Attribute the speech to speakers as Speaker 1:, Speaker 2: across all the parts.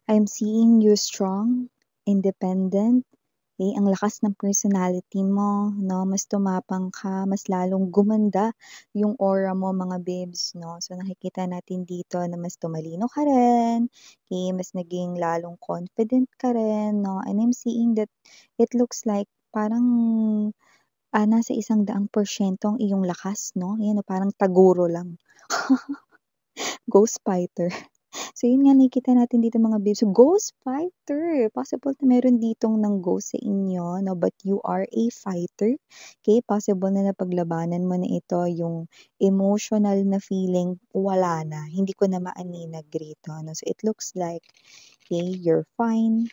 Speaker 1: I'm seeing you strong, independent, ang lakas ng personality mo, 'no, mas tumapang ka, mas lalong gumanda yung aura mo mga babes, 'no. So nakikita natin dito na mas tumalino ka rin, mas naging lalong confident ka rin, 'no, and I'm seeing that it looks like parang, nasa 100% ang iyong lakas, 'no, ayan, oh, parang taguro lang. Ghost fighter. So yun nga nakikita natin dito mga babes, so ghost fighter, possible na meron ditong ng-ghost sa inyo 'no, but you are a fighter, okay? Possible na napaglabanan mo na ito, yung emotional na feeling wala na, hindi ko na maaninag rito 'no. So it looks like, okay, you're fine,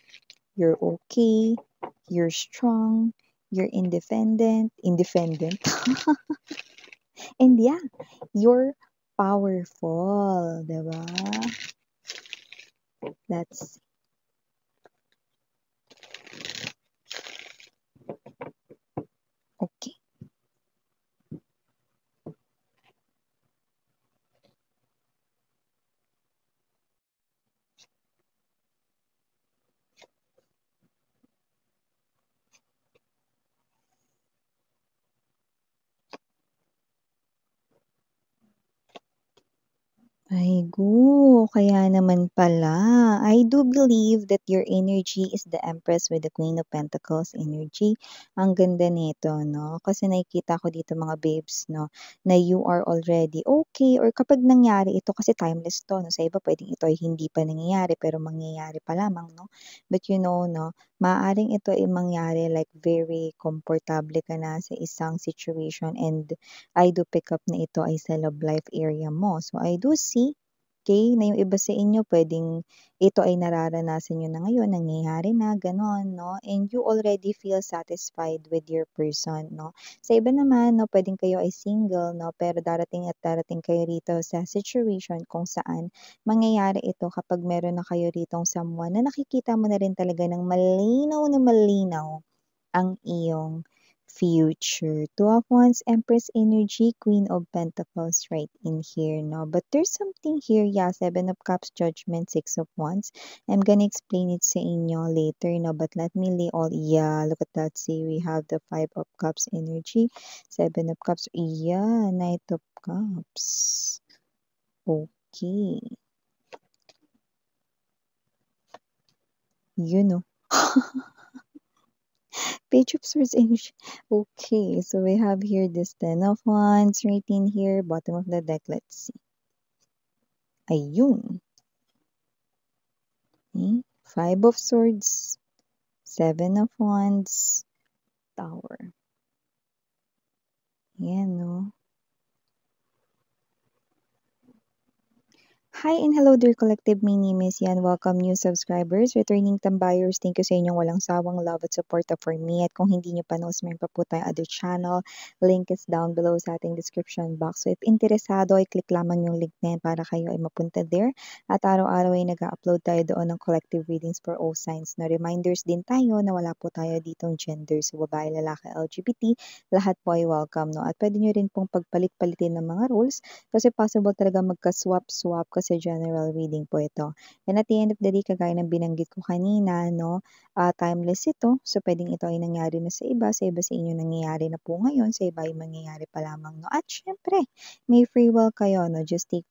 Speaker 1: you're okay, you're strong, you're independent, and yeah, you're powerful, 'di ba? That's okay. Aigo, kaya naman pala. I do believe that your energy is the Empress with the Queen of Pentacles energy. Ang ganda nito, no? Kasi nakikita ko dito mga babes, no, na you are already okay or kapag nangyari ito, kasi timeless to, no? Sa iba pwedeng ito ay hindi pa nangyayari pero mangyayari pa lamang, no? But you know, no, maaaring ito ay mangyari like very komportable ka na sa isang situation, and I do pick up na ito ay sa love life area mo. So I do see, okay, na yung iba sa inyo puwedeng ito ay nararanasan niyo na ngayon, nangyayari na, gano'n, 'no? And you already feel satisfied with your person, 'no? Sa iba naman, 'no, puwedeng kayo ay single, 'no, pero darating at darating kayo rito sa situation kung saan mangyayari ito kapag meron na kayo ritong someone na nakikita mo na rin talaga ng malinaw na malinaw ang iyong future. Two of Wands, Empress energy, Queen of Pentacles right in here, no? But there's something here, yeah, Seven of Cups, Judgment, Six of Wands. I'm gonna explain it sa inyo later, no? But let me lay all, yeah, look at that. See, we have the Five of Cups energy, Seven of Cups, yeah, Knight of Cups. Okay. You know. Page of Swords energy. Okay, so we have here this Ten of Wands right in here, bottom of the deck. Let's see. Ayun. Okay. Five of Swords, Seven of Wands, Tower. Yan, no? Hi and hello dear collective, my name is Yan. Welcome new subscribers, returning tambayers. Thank you sa inyong walang sawang love at support for me. At kung hindi nyo pa na-subscribe pa po tayo other channel, link is down below sa ating description box. So if interesado, i-click lamang yung link na yan para kayo ay mapunta there. At araw-araw ay nag-upload tayo doon ng collective readings for all signs. Na reminders din tayo na wala po tayo ditong gender. So babae, lalaki, LGBT, lahat po ay welcome. No? At pwede nyo rin pong pagpalit-palitin ng mga rules kasi possible talaga magka-swap-swap kasi general reading po ito. And at the end of the day, kagaya ng binanggit ko kanina, no, timeless ito. So, pwedeng ito ay nangyari na sa iba sa inyo nangyayari na po ngayon, sa iba ay mangyayari pa lamang, no. At syempre, may free will kayo, no. Just take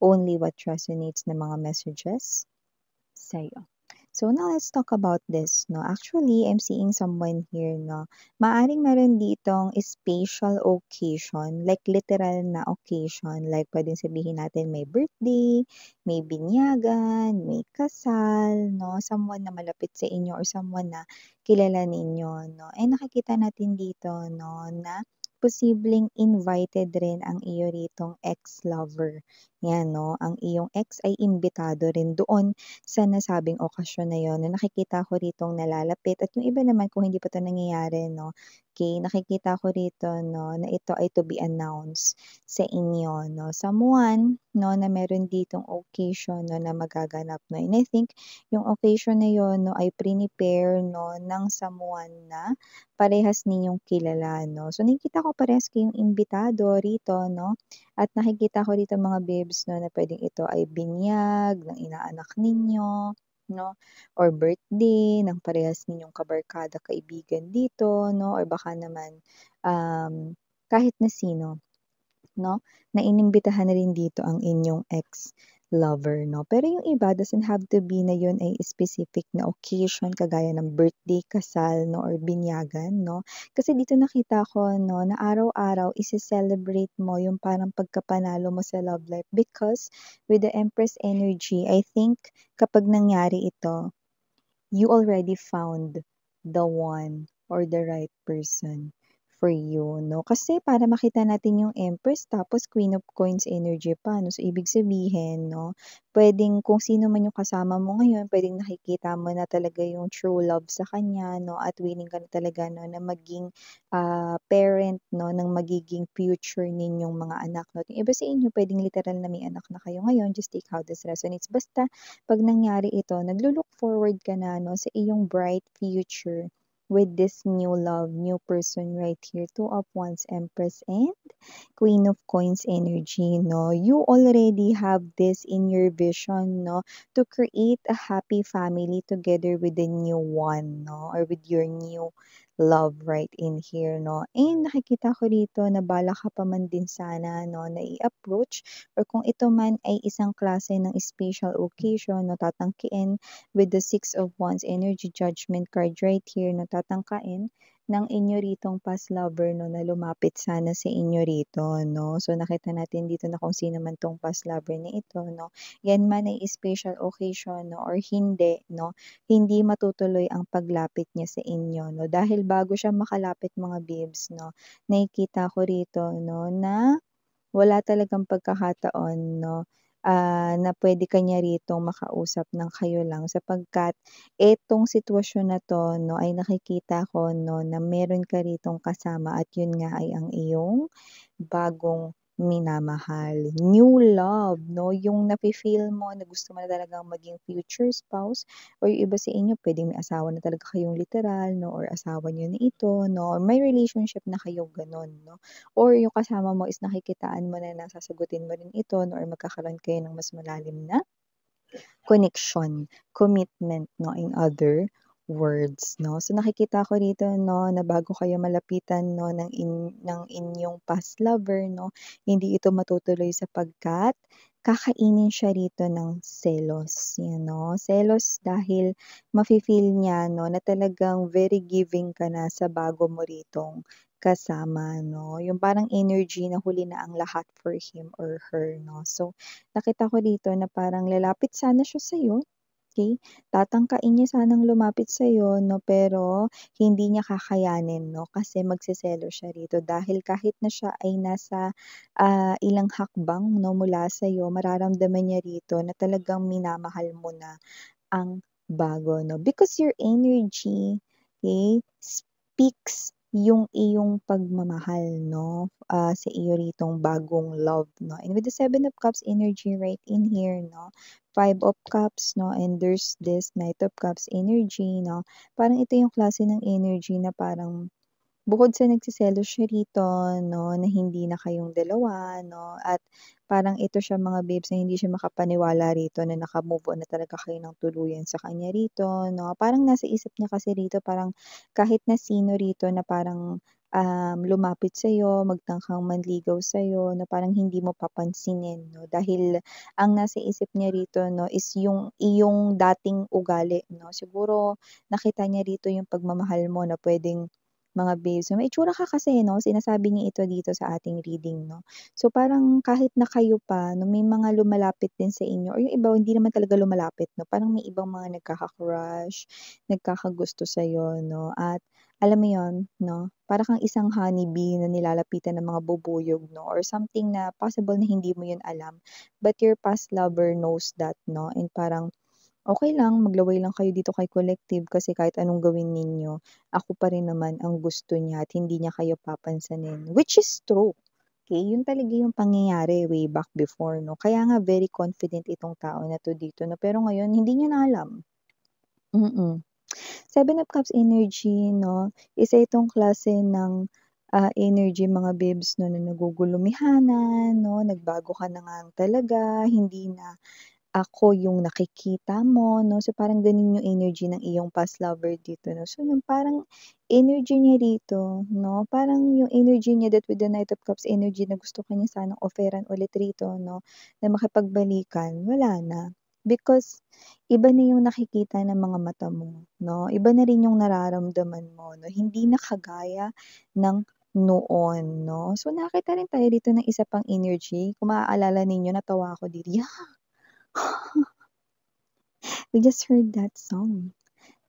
Speaker 1: only what resonates na mga messages sa'yo. So now let's talk about this, no. Actually, I'm seeing someone here, no. Maaring meron ditong special occasion, like literal na occasion. Like pwedeng sabihin natin may birthday, may binyagan, may kasal, no. Someone na malapit sa inyo or someone na kilala ninyo, no. And nakikita natin dito, no, na posibleng invited rin ang iyo ritong ex-lover. Yan, no. Ang iyong ex ay imbitado rin doon sa nasabing okasyon na yun, na nakikita ko ritong nalalapit at yung iba naman kung hindi pa 'to nangyayari 'no, okay, nakikita ko rito 'no, na ito ay to be announced sa inyo 'no. Someone 'no, na meron ditong occasion 'no, na magaganap 'no, and I think yung occasion na yun 'no, ay prepare 'no, ng someone na parehas ninyong kilala 'no. So nakikita ko parehas kayong imbitado rito 'no, at nakikita ko rito mga babes 'no, na puwedeng ito ay binyag ng inaanak ninyo, 'no, or birthday ng parehas ninyong kabarkada, kaibigan dito 'no, or baka naman, kahit na sino. 'No, na inimbitahan na rin dito ang inyong ex-lover 'no. Pero yung iba doesn't have to be na yun ay specific na occasion kagaya ng birthday, kasal 'no, or binyagan 'no. Kasi dito nakita ko 'no, na araw-araw ise-celebrate mo yung parang pagkapanalo mo sa love life because with the Empress energy, I think kapag nangyari ito, you already found the one or the right person for you, 'no? Kasi para makita natin yung Empress tapos Queen of Coins energy pa, 'no? So, ibig sabihin, 'no, puwedeng kung sino man yung kasama mo ngayon, puwedeng nakikita mo na talaga yung true love sa kanya, 'no, at willing ka na talaga, 'no, na maging, parent, 'no, ng magiging future ninyong mga anak, 'no. Yung iba sa inyo puwedeng literal na may anak na kayo ngayon, just take how this resonates. Basta 'pag nangyari ito, naglo-look forward ka na 'no, sa iyong bright future with this new love, new person right here. Two of Wands, Empress, and Queen of Coins energy 'no. You already have this in your vision 'no, to create a happy family together with the new one 'no, or with your new love right in here 'no. And nakikita ko dito na balak ka pa man din sana 'no, na i-approach or kung ito man ay isang klase ng special occasion 'no, tatangkiin with the Six of Wands energy judgment card right here 'no, tatangkain ng inyo ritong past lover 'no, na lumapit sana sa inyo rito 'no. So, nakita natin dito na kung sino man 'tong past lover na ito 'no, yan man ay special occasion 'no or hindi 'no, hindi matutuloy ang paglapit niya sa inyo 'no. Dahil bago siya makalapit mga bibs 'no, nakikita ko rito 'no, na wala talagang pagkakataon 'no, na puwede ka niya ritong makausap ng kayo lang sapagkat itong sitwasyon na 'to 'no, ay nakikita ko 'no, na meron ka ritong kasama at yun nga ay ang iyong bagong minamahal. New love 'no, yung nafi-feel mo na gusto mo na talagang maging future spouse or yung iba sa inyo puwedeng may asawa na talaga kayong literal 'no, or asawa niyo na ito 'no, or may relationship na kayo gano'n 'no. Or yung kasama mo is nakikitaan mo na sasagutin mo rin ito 'no, or magkakaroon kayo ng mas malalim na connection, commitment 'no, in other words 'no. So, nakikita ko rito 'no, na bago kayo malapitan 'no, ng inyong past lover 'no, hindi ito matutuloy sapagkat kakainin siya rito ng selos, 'yan 'no. Selos dahil mafi-feel niya 'no, na talagang very giving ka na sa bago mo ritong kasama 'no, yung parang energy na huli na ang lahat for him or her 'no. So, nakita ko dito na parang lalapit sana siya sa'yo, okey? Tatangkain niya sanang lumapit sa'yo 'no, pero hindi niya kakayanin 'no, kasi magseselos siya rito dahil kahit na siya ay nasa, ilang hakbang 'no, mula sa'yo mararamdaman niya rito na talagang minamahal mo na ang bago 'no, because your energy, okey, speaks yung iyong pagmamahal 'no, sa iyo ritong bagong love 'no. And with the Seven of Cups energy right in here 'no, Five of Cups 'no, and there's this Knight of Cups energy 'no, parang ito yung klase ng energy na parang bukod sa nagseselos siya rito 'no, na hindi na kayong dalawa 'no, at parang ito siya mga babes na hindi siya makapaniwala rito na naka-move on na talaga kayo ng tuluyan sa kanya rito 'no. Parang nasa isip niya kasi rito parang kahit na sino rito na parang, lumapit sa'yo, magtangkang manligaw sa'yo na parang hindi mo papansinin 'no, dahil ang nasa isip niya rito 'no is yung iyong dating ugali 'no. Siguro nakita niya rito yung pagmamahal mo na puwedeng mga babes, may itsura ka kasi 'no, sinasabi niya ito dito sa ating reading 'no. So, parang kahit na kayo pa 'no, may mga lumalapit din sa inyo or yung iba hindi naman talaga lumalapit 'no, parang may ibang mga nagkaka-crush, nagkakagusto sa'yo 'no, at alam mo yon 'no, para kang isang honeybee na nilalapitan ng mga bubuyog 'no, or something na possible na hindi mo yun alam, but your past lover knows that 'no, and parang okey lang, maglaway lang kayo dito kay collective kasi kahit anong gawin ninyo, ako pa rin naman ang gusto niya at hindi niya kayo papansinin, which is true, okey? Yun talaga yung pangyayari way back before 'no, kaya nga very confident itong tao na 'to dito 'no, pero ngayon hindi niya na alam. Mm. Seven of Cups energy 'no, isa itong klase ng, energy mga bibs 'no, na nagugulumihanan 'no, nagbago ka na nga talaga, hindi na ako yung nakikita mo 'no, so parang gano'n yung energy ng iyong past lover dito 'no. So yung parang energy niya rito 'no, parang yung energy niya that with the Knight of Cups energy na gusto ka niya sanang offeran ulit rito 'no, na makipagbalikan, wala na. Because iba na yung nakikita ng mga mata mo 'no, iba na rin yung nararamdaman mo 'no, hindi na kagaya ng noon 'no. So nakakita rin tayo dito ng isa pang energy, kung maaalala ninyo natawa ako dito, we just heard that song.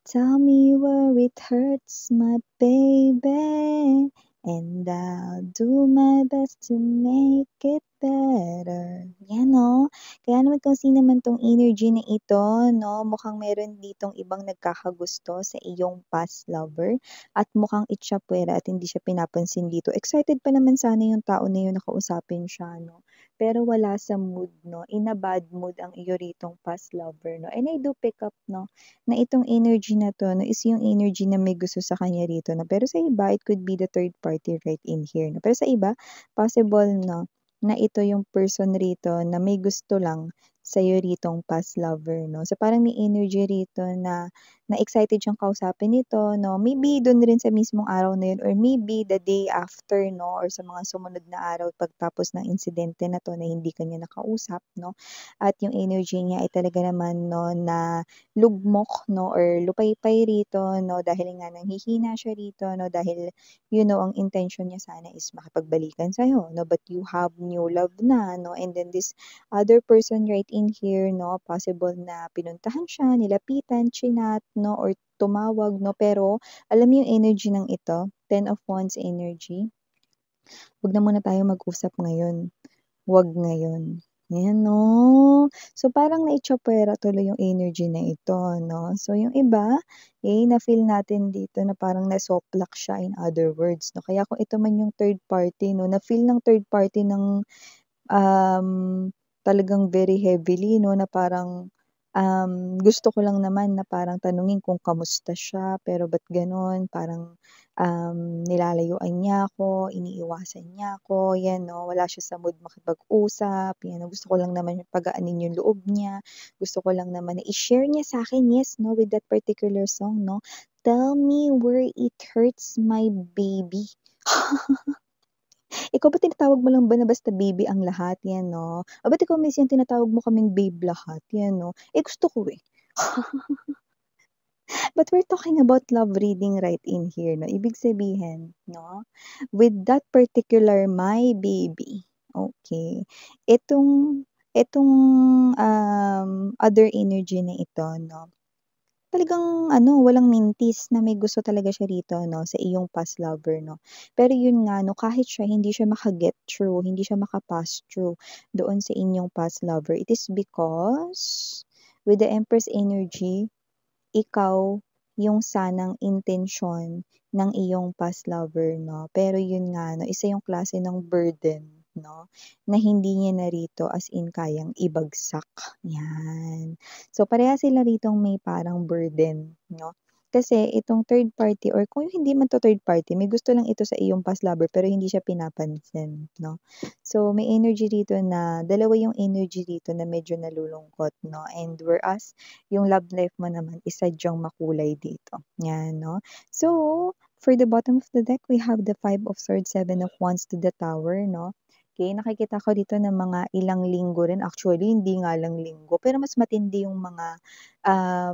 Speaker 1: Tell me where it hurts, my baby, and I'll do my best to make it better. Yan 'no. Kaya naman kung sino man 'tong energy na ito 'no, mukhang meron ditong ibang nagkakagusto sa iyong past lover at mukhang itchapwera at hindi siya pinapansin dito. Excited pa naman sana yung tao na yun na kausapin siya 'no, pero wala sa mood 'no, in a bad mood ang iyo ritong past lover 'no. And I do pick up 'no, na itong energy na 'to 'no, is yung energy na may gusto sa kanya rito 'no. Pero sa iba, it could be the third party right in here 'no. Pero sa iba, possible 'no, na ito yung person rito na may gusto lang sa'yo ritong past lover 'no. So parang may energy rito na na excited siyang kausapin nito 'no. Maybe dun rin sa mismong araw na yun or maybe the day after 'no or sa mga sumunod na araw pagtapos ng insidente na 'to na hindi ka niya nakausap 'no. At yung energy niya ay talaga naman 'no na lugmok 'no or lupaypay rito 'no dahil nga nanghihina siya rito 'no dahil ang intention niya sana is makipagbalikan sa'yo 'no but you have new love na 'no and then this other person right in here 'no possible na pinuntahan siya, nilapitan, chinat 'no or tumawag 'no pero alam mo yung energy ng ito, Ten of Wands energy, "Wag na muna tayong mag-usap ngayon." Wag ngayon. Ayan 'no. So, parang naitsapuwera tuloy yung energy na ito 'no. So, yung iba, na-feel natin dito na parang nasoplak siya in other words 'no. Kaya kung ito man yung third party 'no, na-feel ng third party ng talagang very heavily 'no, na parang, gusto ko lang naman na parang tanungin kung kamusta siya, pero ba't gano'n, parang, nilalayuan niya ako, iniiwasan niya ako, 'yan 'no, wala siya sa mood makipag-usap, 'yan 'no. Gusto ko lang naman pagaanin yung loob niya, gusto ko lang naman na i-share niya sa'kin, yes 'no, with that particular song 'no, "Tell me where it hurts my baby." Ikaw ba tinatawag mo lang ba na basta baby ang lahat, 'yan 'no? O ba't ikaw minsan tinatawag mo kaming babe lahat, 'yan 'no? Eh, gusto ko, eh. But we're talking about love reading right in here 'no, ibig sabihin 'no, with that particular my baby, okay, itong itong, other energy na ito 'no, talagang ano, walang mintis na may gusto talaga siya rito 'no, sa iyong past lover 'no. Pero yun nga 'no, kahit siya hindi siya maka-get through, hindi siya maka-pass through doon sa inyong past lover, it is because with the Empress energy, ikaw yung sanang intensyon ng iyong past lover 'no. Pero yun nga 'no, isa yung klase ng burden 'no, na hindi niya narito as in kayang ibagsak, 'yan. So, pareha sila ritong may parang burden 'no. Kasi itong third party or kung hindi man 'to third party, may gusto lang ito sa iyong past lover pero hindi siya pinapansin 'no. So, may energy dito na dalawa yung energy dito na medyo nalulungkot 'no and whereas yung love life mo naman is sadyang makulay dito, 'yan 'no. So, for the bottom of the deck, we have the Five of Swords, Seven of Wands to the Tower 'no. Okay, nakikita ko dito na mga ilang linggo rin, actually hindi nga lang linggo, pero mas matindi yung mga,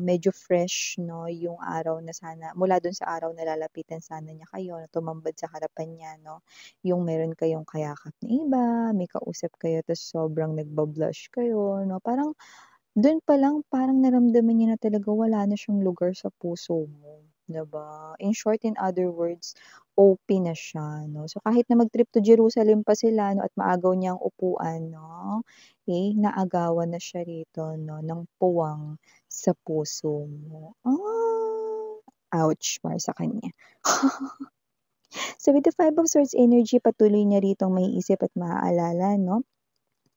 Speaker 1: medyo fresh 'no, yung araw na sana mula dun sa araw na lalapitan sana niya kayo, na tumambad sa harapan niya 'no. Yung meron kayong kayakap na iba, may kausap kayo ta's sobrang nagba-blush kayo 'no, parang dun pa lang parang naramdaman niya na talaga wala na siyang lugar sa puso mo, 'di ba? In short, in other words, OP na siya 'no. So, kahit na mag-trip to Jerusalem pa sila 'no at maagaw niya ang upuan 'no, naagawan na siya rito 'no ng puwang sa puso mo. Ouch para sa kanya. So, with the Five of Swords energy, patuloy niya ritong maiisip at maaalala 'no,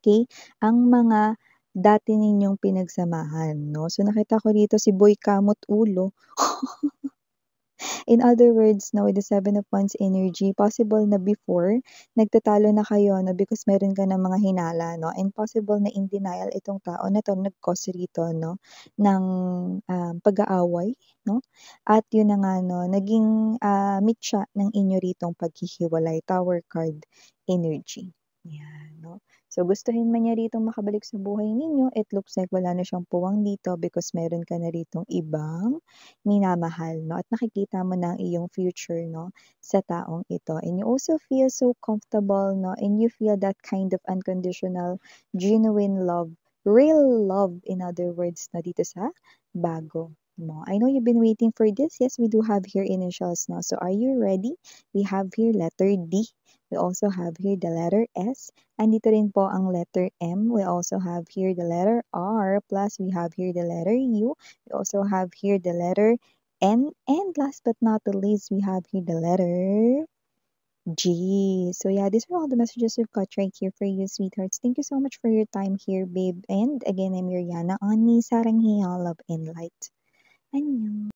Speaker 1: okey, ang mga dati ninyong pinagsamahan 'no. So, nakita ko dito si Boy Kamot Ulo. In other words, no, with the Seven of Wands energy, possible na before, nagtatalo na kayo, no, because meron ka ng mga hinala, no, and possible na in denial itong tao na 'to nag-cause rito, no, ng, pag-aaway, no, at yun na nga, no, naging, mitya ng inyo ritong paghihiwalay, Tower card energy. Yan, 'no. So, gustuhin man niya ritong makabalik sa buhay ninyo, it looks like wala na siyang puwang dito because meron ka na ritong ibang minamahal, 'no, at nakikita mo na ang iyong future, 'no, sa taong ito. And you also feel so comfortable, 'no, and you feel that kind of unconditional, genuine love, real love, in other words, 'no, dito sa bago mo. I know you've been waiting for this. Yes, we do have here initials, 'no. So, are you ready? We have here letter D. We also have here the letter S. Andito rin po ang letter M. We also have here the letter R. Plus, we have here the letter U. We also have here the letter N. And last but not the least, we have here the letter G. So yeah, these are all the messages we've got right here for you, sweethearts. Thank you so much for your time here, babe. And again, I'm Mariana on Sarang Love and Light. Annyeong.